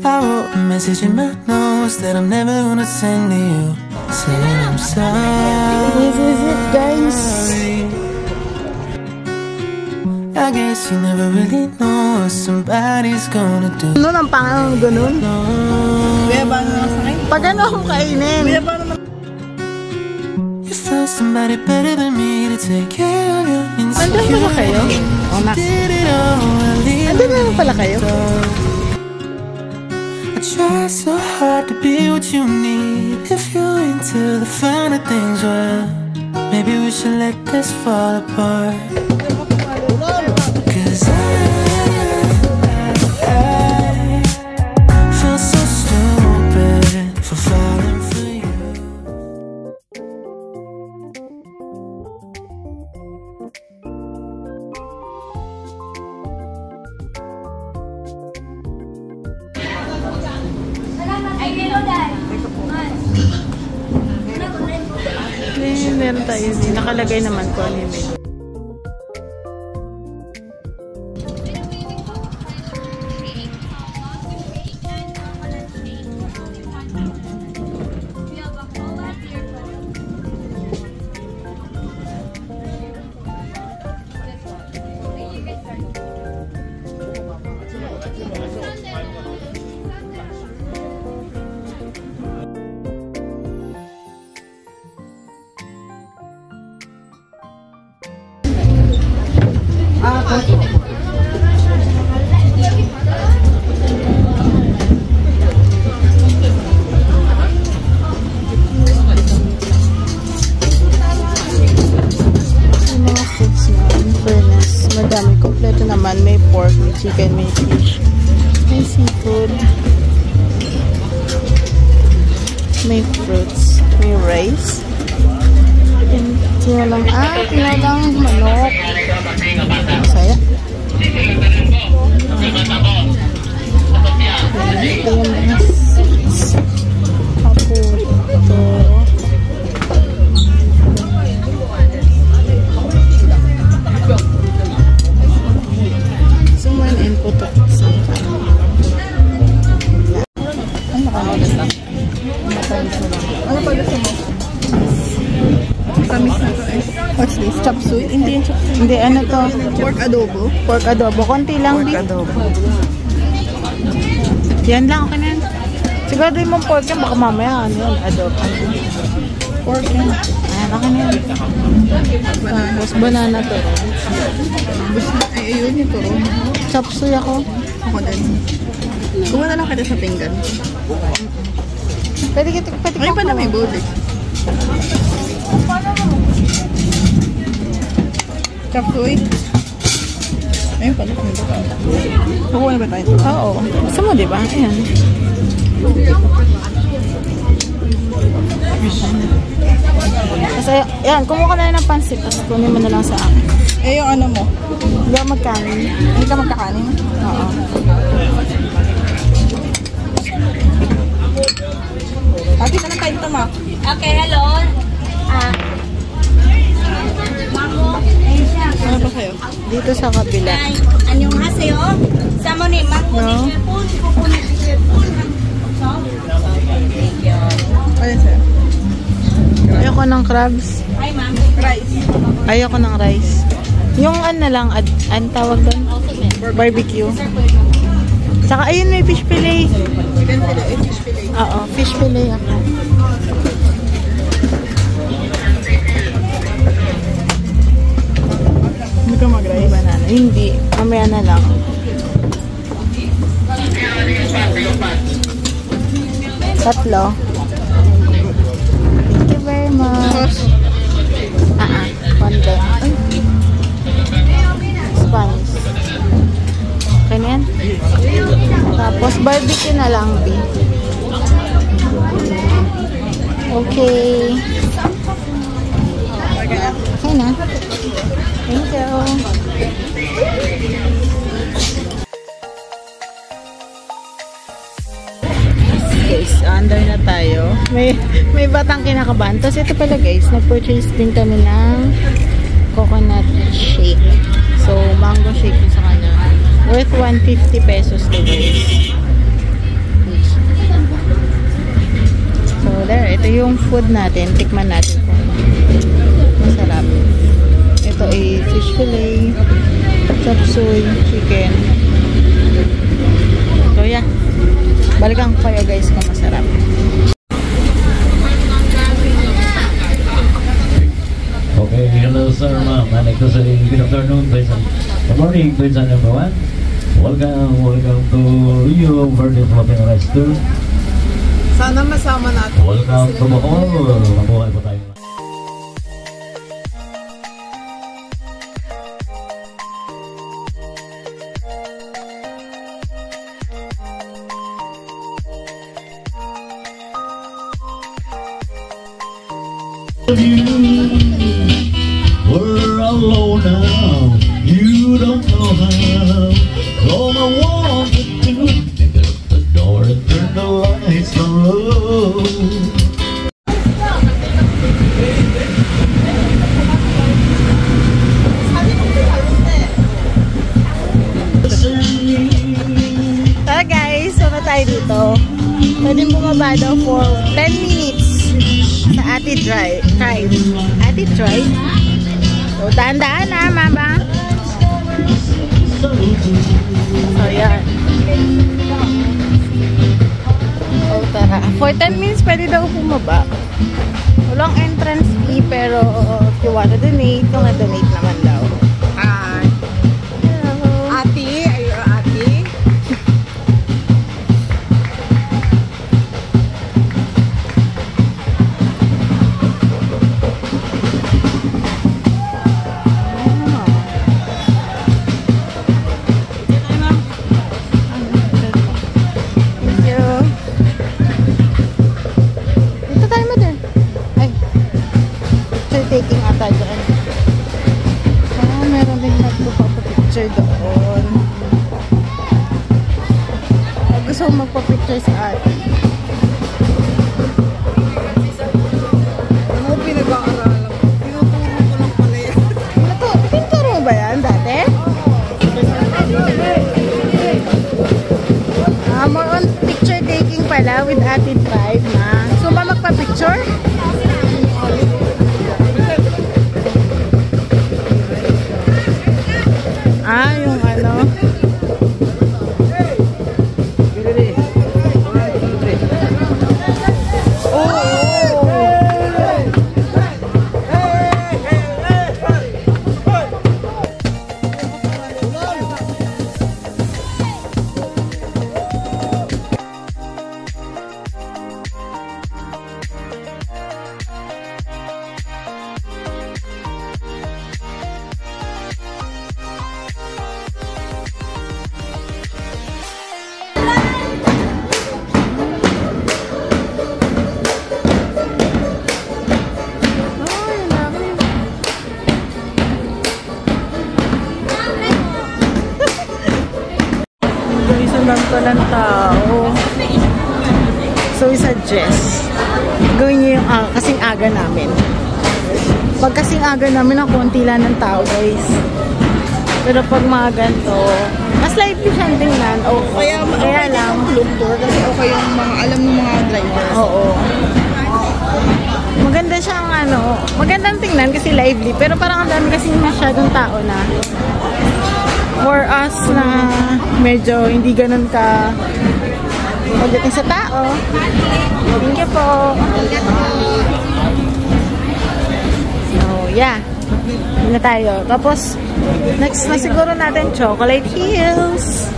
I wrote a message in my notes that I'm never gonna send to you, saying I'm sorry. This is it, guys. I guess you never really know what somebody's gonna do. Ano nang pangalan ganun? Kuya, paano nakasakay? Pag ano akong kainin? Kuya, paano You found somebody better than me to take care of your Nandun pala kayo? insecurities. Did it all while Nandun na pala kayo? I try so hard to be what you need. If you're into the finer things, well, maybe we should let this fall apart. 'Cause I feel so stupid for falling for you. Meron tayo din. Nakalagay naman ko ano yung menu. Madami. Kompleto naman. May pork, may chicken, may fish, may seafood, may fruits, may rice, and tinalang manok. Masaya. What's this? Chop suey? Hindi yung chop suey. Hindi, ano to? pork adobo? Pork adobo. Konti lang, Pork di? adobo. Yan lang, okay na yan. Siguro din mong pork yan. Baka mamaya, ano yun? Adobo. Pork yan. Ayan, okay na yan. Tapos banana to. Ay, ayun yung turo. Chop suey ako. Ako din. Kuha na lang kita sa pinggan. Pwede Ay, pa na may bowl eh. Chop suey. Ayun pala. Kukuha na ba tayo? Oo. Gusto mo, diba? Ayan. Kasi, yan. Kumuha ka na rin ng pansit. Tapos kunin mo na lang sa akin. Eh, yung ano mo? Hindi ako magkanin. Hindi ka magkakanin? Oo. Ate, ka na tayo dito, ma. Okay, hello. Ano ba sa'yo? Dito sa kabila. 안녕하세요. 사모님, No? Ano sa'yo? Ayoko ng crabs. Hi, ma'am. Rice. Ayoko ng rice. Yung ano lang, ang tawag doon? Barbecue. Tsaka ayun, may fish fillet. Chicken fillet, fish fillet. Oo, fish fillet ako. Hindi ka mag-rice? Banana. Hindi. Mamaya na lang. Tatlo. Thank you very much. One day. Spanish. Okay na yan? Tapos barbecue na lang, B. Okay. Okay na. Thank you. Yes. under na tayo. May batang kinakabahan. Tapos ito pala guys, nag-purchase din kami ng coconut shake. So, mango shake yung sa kanya. Worth 150 pesos to guys. So, there. Ito yung food natin. Tikman natin kung masarap. Ito ay fish fillet, chop suey, chicken. So, yeah. Balikan ko kayo guys kung masarap. Okay, hello sir, ma'am. I'd like to say good afternoon, Paisan. Good morning, Paisan number 1. Welcome to Rio Verde Floating Restaurant. Sana masama natin. Welcome to Bacoor. Mabuhay po tayo. We're alone now, you don't know how. All I want to do is pick up the door and turn the lights on low. Tara guys, so tayo dito. Pwede bumaba daw for 10 minutes sa Ate Drive. Ate Drive? So, daan-daan na, mama. So, yan. So, tara. For 10 minutes, pwede daw bumaba. Walang entrance fee, pero if you wanna donate, yung na-donate naman daw. Hi. Ate, are you ate? Taking ata dyan. Meron din nagpapapicture doon. Gusto ko magpapicture sa ate. Ano pinag-aaralan ko? Tinuturo ko lang pala yan. Pinuturo mo ba yan dati? More on picture taking pala with Ate Tribe na. So ba magpa-picture? Yung ano. Walang tao. So, i-suggest gawin nyo yung kasing aga namin. Pag kasing aga namin, ang konti lang ng tao, guys. Pero pag mga ganito, mas lively siyang tingnan. Kaya lang. Tour kasi okay yung mga alam ng mga drivers. Oo. Maganda siyang magandang tingnan kasi lively. Pero parang ang dami kasi masyadong tao na. For us na medyo hindi ganun ka pagdating sa tao. Thank you po. So, yeah. Hindi na tayo. Tapos, next na siguro natin Chocolate Hills.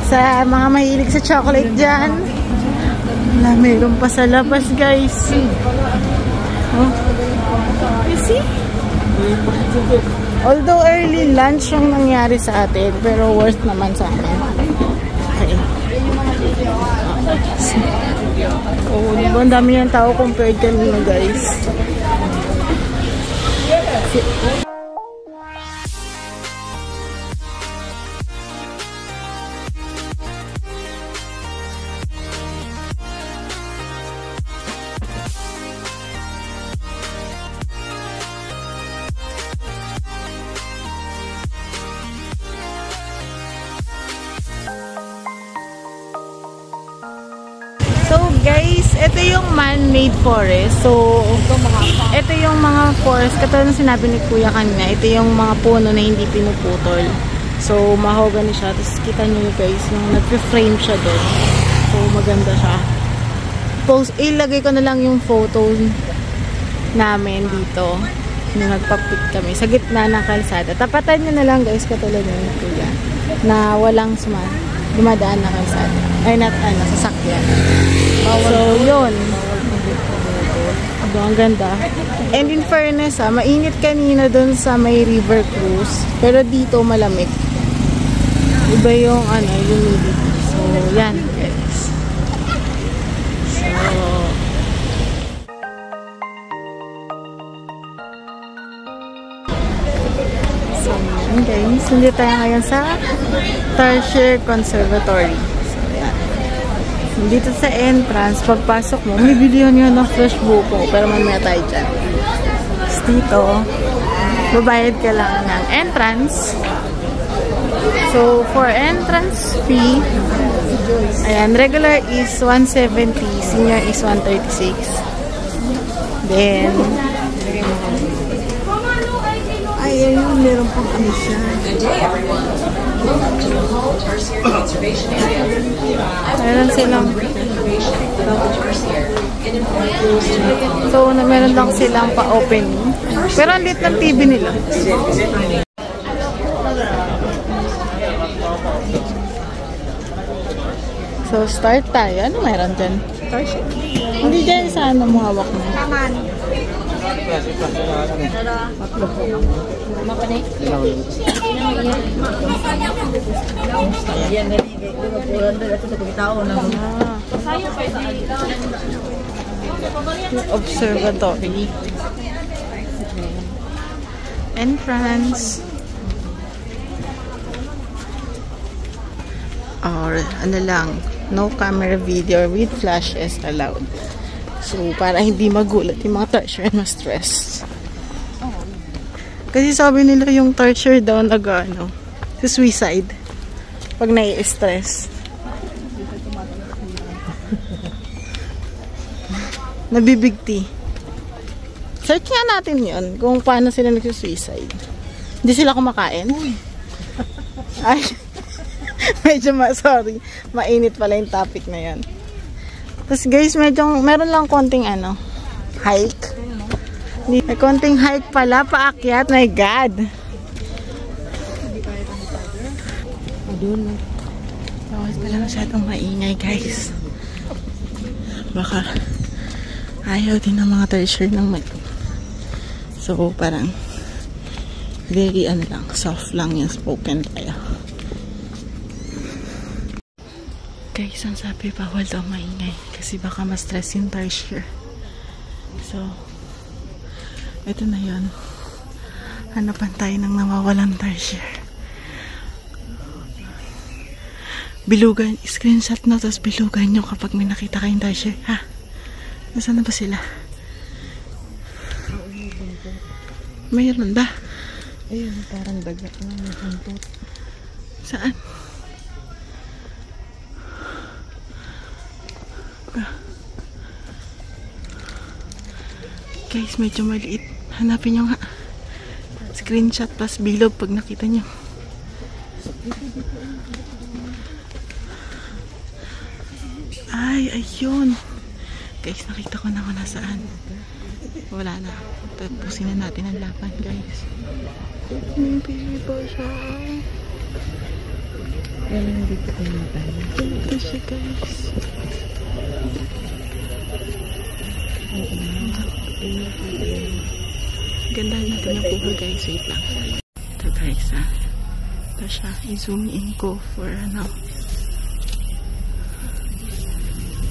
Sa mga mahilig sa chocolate dyan. Wala, mayroon pa sa labas, guys. Oh. You see? Although early lunch yung nangyari sa atin, pero worth naman sa akin. Okay. Oh, diba? Ang dami ng tao compared kanina, guys. So guys, ito yung man-made forest. So, ito yung mga forest. Katulad ng sinabi ni Kuya kanina, ito yung mga puno na hindi pinuputol. So, mahogany siya. Tapos kita nyo guys, yung nag-frame siya doon. So, maganda siya. Ilagay ko na lang yung photo namin dito. Yung nagpa-pic kami. Sa gitna ng kalsada. Tapatan nyo na lang guys, katulad ni Kuya. Na walang dumadaan na kalsada. Ay, sasakyan. So, yun. Ang ganda. And in fairness, mainit kanina dun sa may river cruise. Pero dito, malamig. Iba yung, humidity. So, yan, guys. So, yan, guys. Hindi tayo ngayon sa Tarsier Conservatory. So, yan. Dito sa entrance, pagpasok mo, may bilihan yun ng fresh buko. Pero mamaya tayo dyan. Tapos dito, babayad ka lang ng entrance. So, for entrance fee, ayan, regular is 170, senior is 136. Then, ayun, meron pang ano siya. meron silang meron lang silang pa-opening. Pero ang lit ng TV nila. So, start tayo. Ano meron dyan? Hindi dyan sa mo hawak mo. Observatory. Entrance. Or ano lang, no camera video with flash is allowed. So, para hindi magulat yung mga Tarsier and ma-stress. Kasi sabi nila yung Tarsier daw sa suicide. Pag nai-stress. Nabibigti. Search nga natin yun kung paano sila nagsusuicide. Hindi sila kumakain. Ay, medyo sorry. Mainit pala yung topic na yan. Tapos guys, meron lang konting hike. May konting hike pala, paakyat. My God. Bawal pala masyadong maingay guys. Baka ayaw din ng mga Tarsier ng mic. So parang very lang, soft lang yung spoken tayo. Guys, ang sabi, bawal daw maingay kasi baka ma-stress yung Tarsier. So, ito na yun. Hanapan tayo ng nawawalang Tarsier. Bilugan, screenshot na, tapos bilugan nyo kapag may nakita kayong Tarsier. Ha? Nasaan na ba sila? Mayroon ba? Ayun, parang dagat na may buntot. Saan? Guys, medyo maliit. Hanapin nyo nga. Screenshot plus bilog pag nakita nyo. Ay, ayun. Guys, nakita ko na kung nasaan. Wala na. Tapusin na natin ang laban, guys. Hindi pa siya. Wala na dito kayo na tayo. Ito siya, guys. Ganda natin yung kuha, guys. Wait lang. Ito, guys, ha. Ito siya. I-zoom in ko for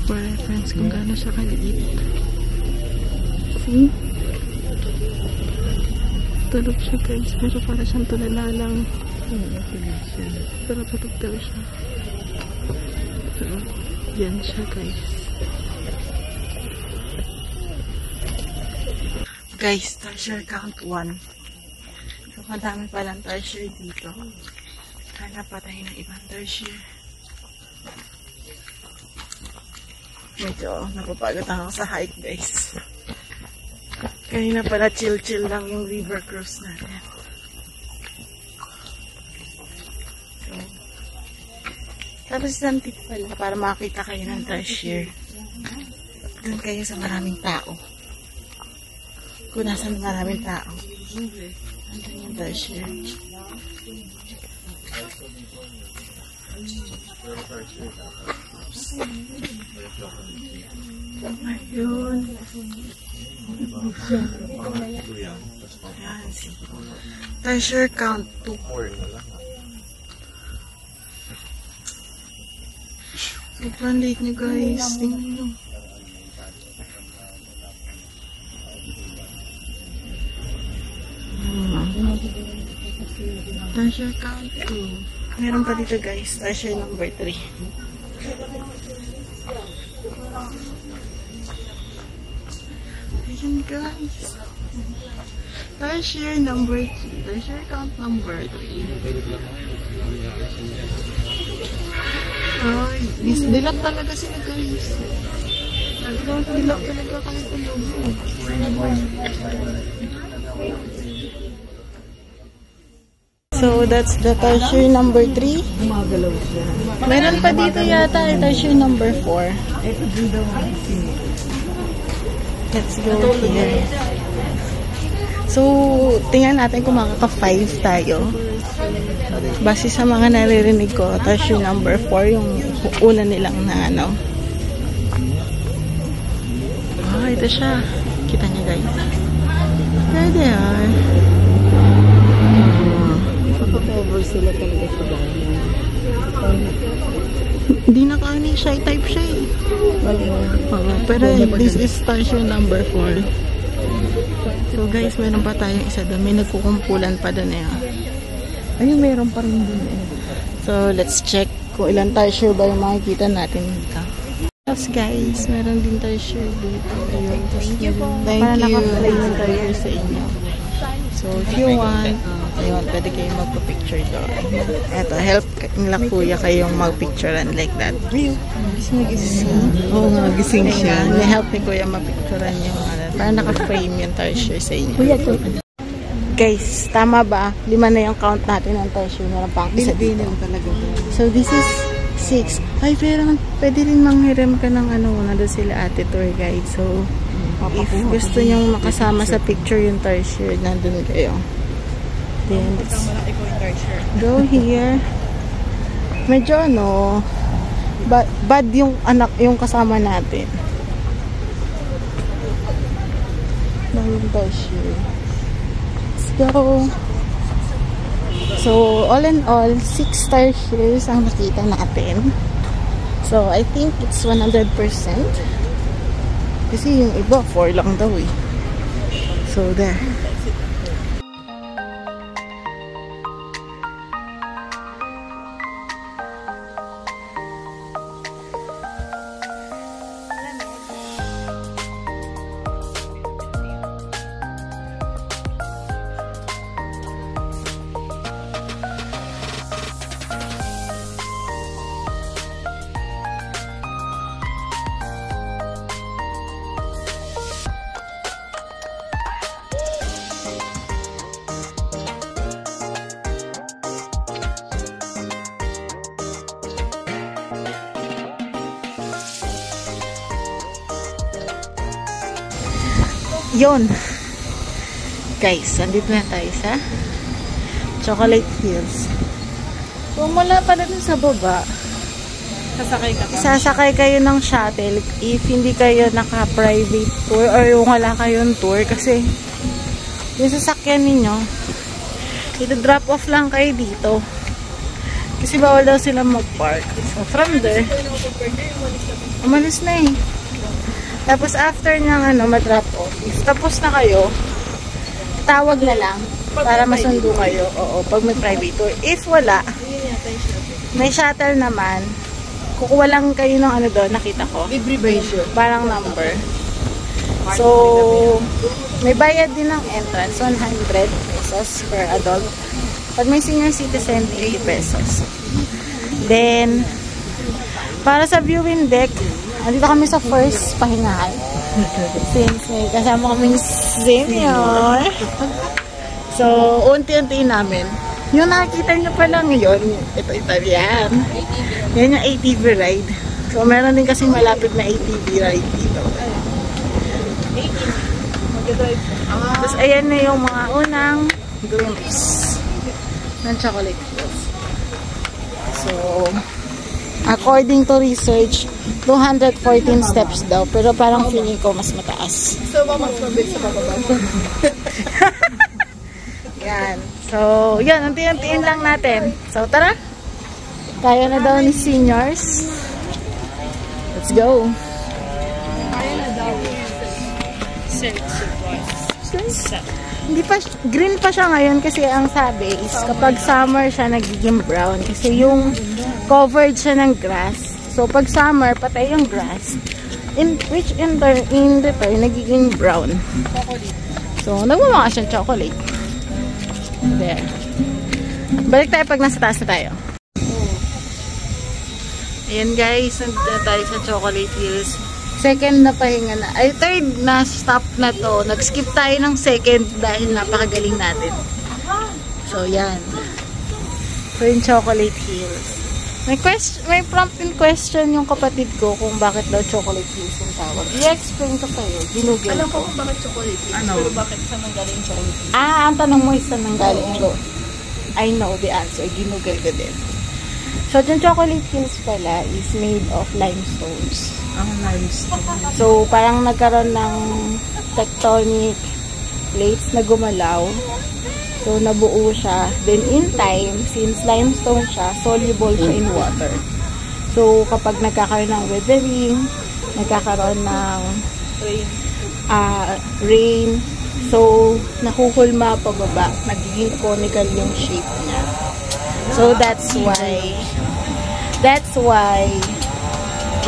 for reference kung gaano siya kaliit. See? Tulog siya, guys. Pero para siyang tulala lang. Pero tulog daw siya. So, yan siya, guys. Guys, Tarsier count 1. So, madami palang Tarsier dito. Hanap pa tayo ng ibang Tarsier. Medyo napapagod ako sa hike, guys. Kanina pala chill-chill lang yung river cruise natin. So, tapos isang tip pala para makita kayo ng treasure. Doon kayo sa maraming tao. Kung nasan maraming tao. Andun yung treasure. Ayun. Ayan, treasure count 2. Sobrang late nyo, guys. Tingnan nyo. Treasure count 2. Meron pa dito, guys. Treasure number 3. Ayan, guys. Treasure number 3. Treasure count number 3. Ay, dilap talaga sila, guys. Dilap talaga kahit tulog. So, that's the treasure number 3. Meron pa dito yata yung treasure number 4. Let's go here. So, tingnan natin kung makaka-5 tayo. Base sa mga naririnig ko, treasure number 4 yung una nilang na ano. Oh, ito siya. Kita niyo, guys. There they are. Cover sila talaga sa bahay. Hindi na kani shy type siya eh. Pero this is treasure number 4. So guys, meron pa tayong isa doon. May nagkukumpulan pa doon eh. Ayun, meron pa rin doon eh. So let's check kung ilang treasure ba yung makikita natin dito. Yes guys, meron din treasure dito. Ayun. Thank you po. Thank you. Nakaplay yung treasure sa inyo. So if you want, ayun, pwede kayong magpa-picture doon. Eto, help nila kuya kayong mag-picturean like that. Ayun, gising. Oo nga, gising siya. Help ni kuya mag-picturean yung ano. Para naka-frame yung treasure sa inyo. Kuya, Guys, tama ba? 5 na yung count natin ng treasure. Meron pang isa. Binil talaga. So this is 6. Ay, pero pwede rin manghiram ka ng ano, nandun sila ate tour guide. So, if gusto nyong makasama sa picture yung treasure, nandun kayo. Then, let's go here. Medyo ano, bad yung anak, yung kasama natin. Yung treasure. Let's go. So, all in all, 6 treasures ang nakita natin. So, I think it's 100%. Kasi yung iba, 4 lang daw eh. So, there. Yun. Guys, andito na tayo sa Chocolate Hills. So, mula pala dun sa baba, sasakay kayo ng shuttle if hindi kayo naka-private tour or yung wala kayong tour kasi yung sasakyan ninyo, ito-drop off lang kayo dito. Kasi bawal daw sila mag-park. So, from there, umalis na eh. Tapos after niyang ano, ma-drop off, if tapos na kayo, tawag na lang para masundo kayo. Oo, pag may private tour. If wala, may shuttle naman, kukuha lang kayo ng ano doon, nakita ko. Parang number. So, may bayad din ng entrance, 100 pesos per adult. Pag may senior citizen, 80 pesos. Then, para sa viewing deck, Andito kami sa first pahingahan. Since may kasama kaming senior. So, unti-untiin namin. Yung nakikita nyo pa lang ngayon, ito yan. Yan yung ATV ride. So, meron din kasing malapit na ATV ride dito. Tapos, ayan na yung mga unang glimpse ng Chocolate Hills. So, according to research, 214 steps daw. Pero parang feeling ko mas mataas. So, mas mabilis sa bababa. Yan. So, yan. Unti-untiin lang natin. So, tara. Kaya na daw ni seniors. Let's go. Kaya na daw. Hindi pa, green pa siya ngayon kasi ang sabi is kapag summer siya nagiging brown kasi yung covered siya ng grass. So pag summer patay yung grass, which in return nagiging brown. So nagmamukha siyang chocolate. There. Balik tayo pag nasa taas na tayo. Ayan guys, nandito na tayo sa Chocolate Hills. Second na pahinga na. Ay, third na stop na to. Nag-skip tayo ng second dahil napakagaling natin. So, yan. So, yung Chocolate Hills. May prompt in question yung kapatid ko kung bakit daw Chocolate Hills yung tawag. I-explain ko sa'yo. Ginugel Alam ko. ko kung bakit chocolate hills. Pero bakit saan nanggaling chocolate hills? Ang tanong mo is saan nanggaling ko. I know the answer. Ginugel ko din. So, yung Chocolate Hills pala is made of limestones. Ang limestone. So, parang nagkaroon ng tectonic plates na gumalaw. So, nabuo siya. Then, in time, since limestone siya, soluble siya in water. So, kapag nagkakaroon ng weathering, nagkakaroon ng rain, so, nakukulma pababa. Nagiging conical yung shape niya. So, that's why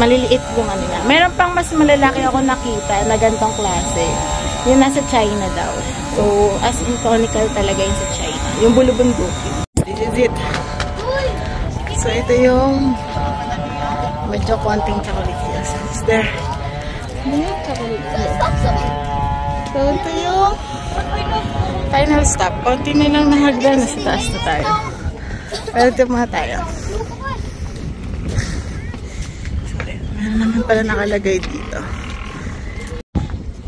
maliliit yung ano niya. Meron pang mas malalaki ako nakita na gantong klase. Yung nasa China daw. So, as in conical talaga yung sa China. Yung bulubundukin. This is it. So, ito yung medyo konting chocolate hills. It's there. Yung chocolate hills. So, ito yung final stop. Konti na lang nahagdan. Nasa taas na tayo. Pero ito mga tayo. Meron naman pala nakalagay dito.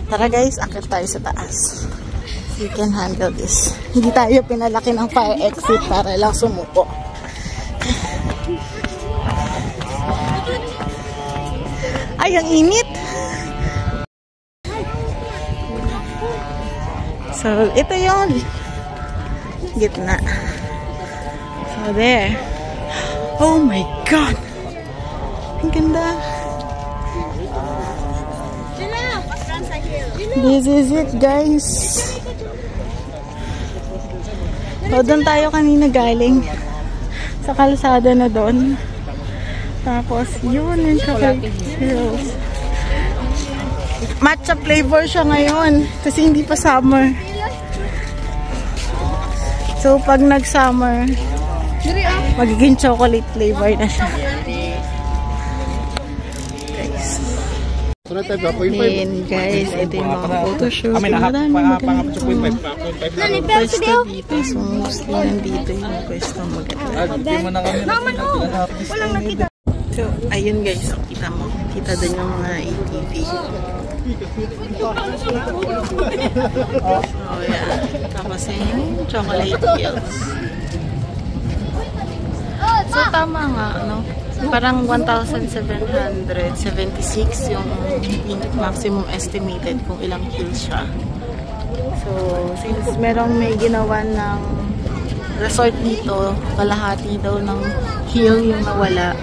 Tara guys, akit tayo sa taas. You can handle this. Hindi tayo pinalaki ng fire exit para lang sumuko. Ay, ang init! So, ito yung gitna. So, there. Oh my God! Ang ganda! This is it, guys. So, doon tayo kanina galing. Sa kalsada na doon. Tapos, yun yung Chocolate Hills. Matcha flavor siya ngayon. Kasi hindi pa summer. So, pag nag-summer, magiging chocolate flavor na siya. Then guys, ito yung mga photoshoot. Maraming magandang pwesto dito. So, mostly nandito yung pwesto maganda. So, ayun guys. Kita mo. Kita din yung mga ATV. So, yeah. Tapos yung Chocolate Hills. So, tama nga, no? Parang 1,776 yung maximum estimated kung ilang hills siya. So, since merong may ginawa ng resort dito, kalahati daw ng hill yung nawala.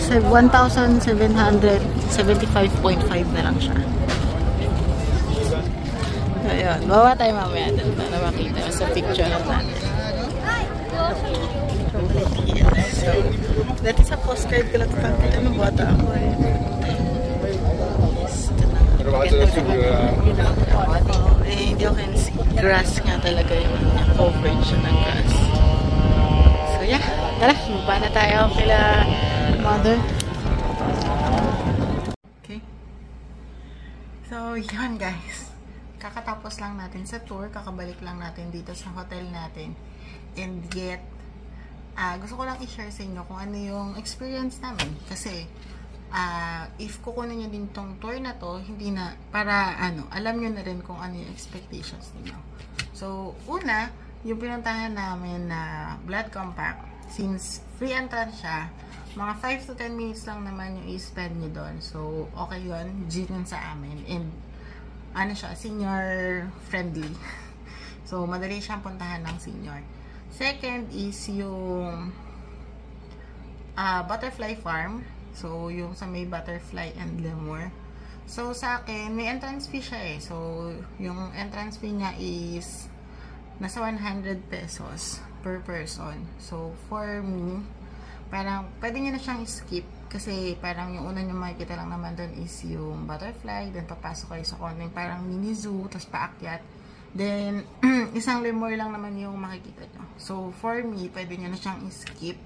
1,775.5 na lang siya. So, yun. Bawa tayo mamaya dun para makita sa picture natin. Chocolate Hills. So, dati sa postcard ko lang ito ng bata ako eh. Hindi ko can see. Grass nga talaga yung coverage ng grass. So yeah, tara, maba na tayo kila mother. So, yun guys. Kakatapos lang natin sa tour. Kakabalik lang natin dito sa hotel natin. And yet, gusto ko lang i-share sa inyo kung ano yung experience namin. Kasi, if kukunin nyo din tong tour na to, hindi na, para alam nyo na rin kung ano yung expectations niyo. So, una, yung pinuntahan namin na Blood Compact, since free entrance siya, mga 5 to 10 minutes lang naman yung i-spend nyo doon. So, okay yun. G yun sa amin. And, siya, senior friendly. So, madali siyang puntahan ng senior. Second is yung Butterfly Farm. So, yung sa may Butterfly and Lemur. So, sa akin, may entrance fee siya eh. So, yung entrance fee niya is nasa 100 pesos per person. So, for me, parang pwede nyo na siyang skip kasi parang yung una nyo makikita lang naman doon is yung butterfly, then papasok kayo sa konting parang mini zoo, tapos paakyat, then isang lemur lang naman yung makikita nyo. So for me, pwede nyo na siyang skip.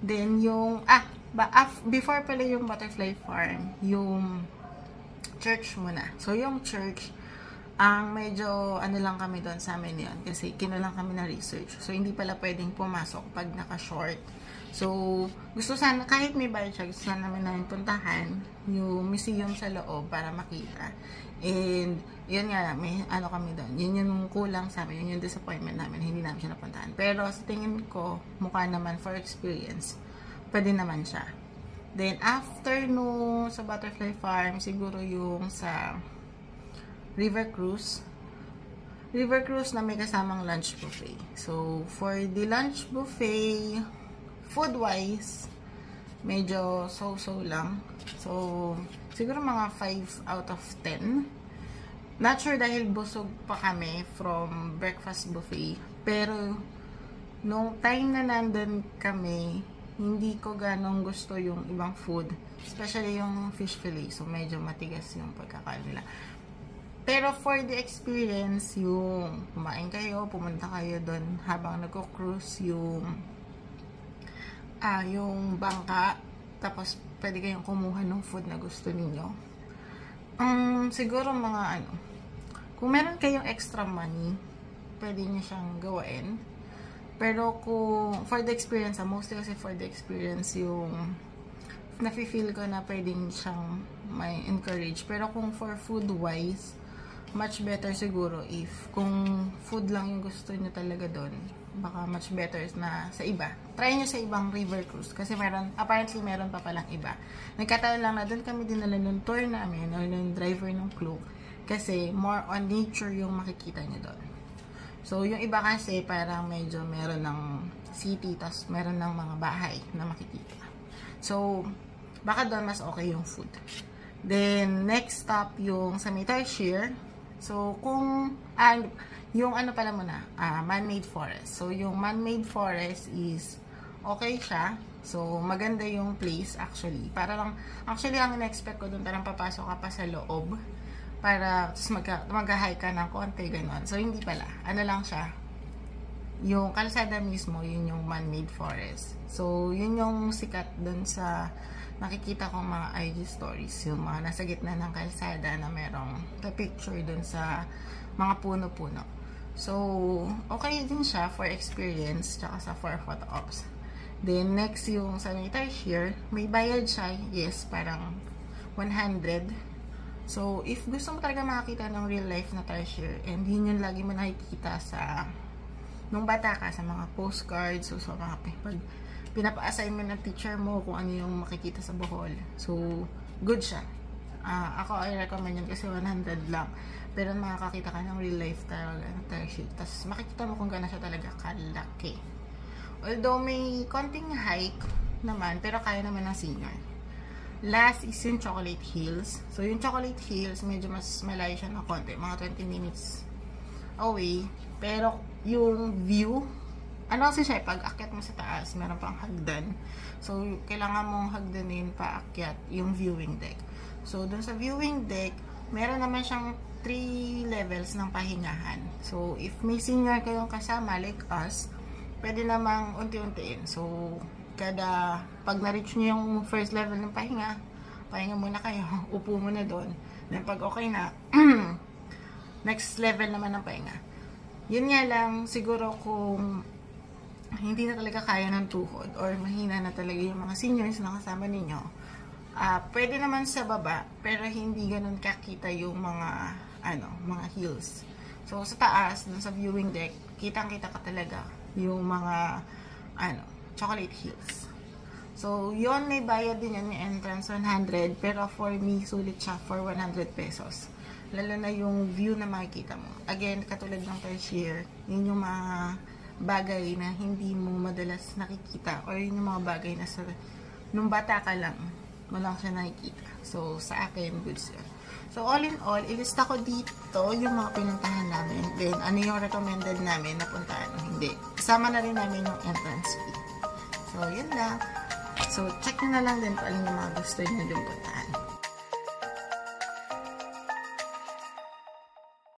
Then yung before pala yung Butterfly Farm, yung church muna. So yung church, ang medyo lang kami doon sa amin yun kasi kinulang kami na research. So hindi pala pwedeng pumasok pag naka-short. So gusto sana, kahit may bayad siya, gusto sana namin puntahan yung museum sa loob para makita. And yun nga, may kami doon. Yun yung kulang sa amin, yun yung disappointment namin, hindi namin siya napuntahan. Pero sa tingin ko, mukha naman for experience, pwede naman siya. Then after sa Butterfly Farm, siguro yung sa River Cruise na may kasamang lunch buffet. So, for the lunch buffet, food-wise, medyo so-so lang. So, siguro mga 5 out of 10. Not sure dahil busog pa kami from breakfast buffet. Pero, nung time na nandun kami, hindi ko ganong gusto yung ibang food. Especially yung fish fillet. So, medyo matigas yung pagkakain nila. Pero for the experience, yung kumain kayo, pumunta kayo doon habang nagko-cruise yung bangka, tapos pwede kayong kumuha ng food na gusto ninyo. Siguro mga kung meron kayong extra money, pwede nyo siyang gawain. Pero kung for the experience, mostly kasi for the experience yung nafe-feel ko na pwedeng siyang may encourage. Pero kung for food wise, much better siguro if kung food lang yung gusto nyo talaga doon, baka much better na sa iba. Try nyo sa ibang river cruise kasi apparently meron pa palang iba. Nagkataon lang na doon kami dinala ng tour namin o ng driver ng Klook kasi more on nature yung makikita nyo doon. So yung iba kasi parang medyo meron ng city tas meron ng mga bahay na makikita. So baka doon mas okay yung food. Then next stop yung sa Tarsier. So, kung, yung pala muna, man-made forest. So, yung man-made forest is, okay siya. So, maganda yung place, actually. Actually, ang in-expect ko dun, parang papasok ka pa sa loob. Para, mag-hike ka ng konti, gano'n. So, hindi pala. Lang siya. Yung kalsada mismo, yun yung man-made forest. So, yun yung sikat dun sa nakikita kong mga IG stories, yung mga nasa gitna ng kalsada na merong picture dun sa mga puno-puno. So, okay din siya for experience, tsaka sa for photo ops. Then, next yung sa Tarsier, may bayad siya, yes, parang 100. So, if gusto mo talaga makakita ng real life na Tarsier, and yun yung lagi mo nakikita sa, nung bata ka, sa mga postcards, so sa mga pinapa-assignment ng teacher mo kung ano yung makikita sa Bohol. So, good siya. Ako, I recommend yun kasi 100 lang. Pero makakakita ka ng real life talaga ng Tarsier. Tapos, makikita mo kung gano'n siya talaga kalaki. Although, may konting hike naman, pero kaya naman ng senior. Last is yung Chocolate Hills. So, yung Chocolate Hills, medyo mas malayo siya ng konti. Mga 20 minutes away. Pero, yung view, kasi siya, pag akyat mo sa taas, meron pang hagdan. So, kailangan mong hagdanin paakyat yung viewing deck. So, dun sa viewing deck, meron naman siyang 3 levels ng pahingahan. So, if may senior kayong kasama, like us, pwede namang unti-untiin. So, pag na-reach nyo yung first level ng pahinga, pahinga muna kayo, upo muna doon. Then pag okay na, next level naman ng pahinga. Yun nga lang, siguro kung hindi na talaga kaya ng tuhod or mahina na talaga yung mga seniors na kasama ninyo, pwede naman sa baba, pero hindi ganun kakita yung mga, mga heels. So, sa taas, dun sa viewing deck, kitang-kita ka talaga yung mga, chocolate heels. So, yun, may bayad din yan, yung entrance 100, pero for me, sulit siya for 100 pesos. Lalo na yung view na makikita mo. Again, katulad ng cashier, yun yung mga bagay na hindi mo madalas nakikita or yun yung mga bagay na nung bata ka lang, mo lang siya nakikita. So, sa akin, goods yun. So, all in all, ilista ko dito yung mga pinuntahan namin. Then, ano yung recommended namin na puntahan o hindi. Kasama na rin namin yung entrance fee. So, yun lang. So, check nyo na lang din kung alin yung mga gusto nyo yung puntahan.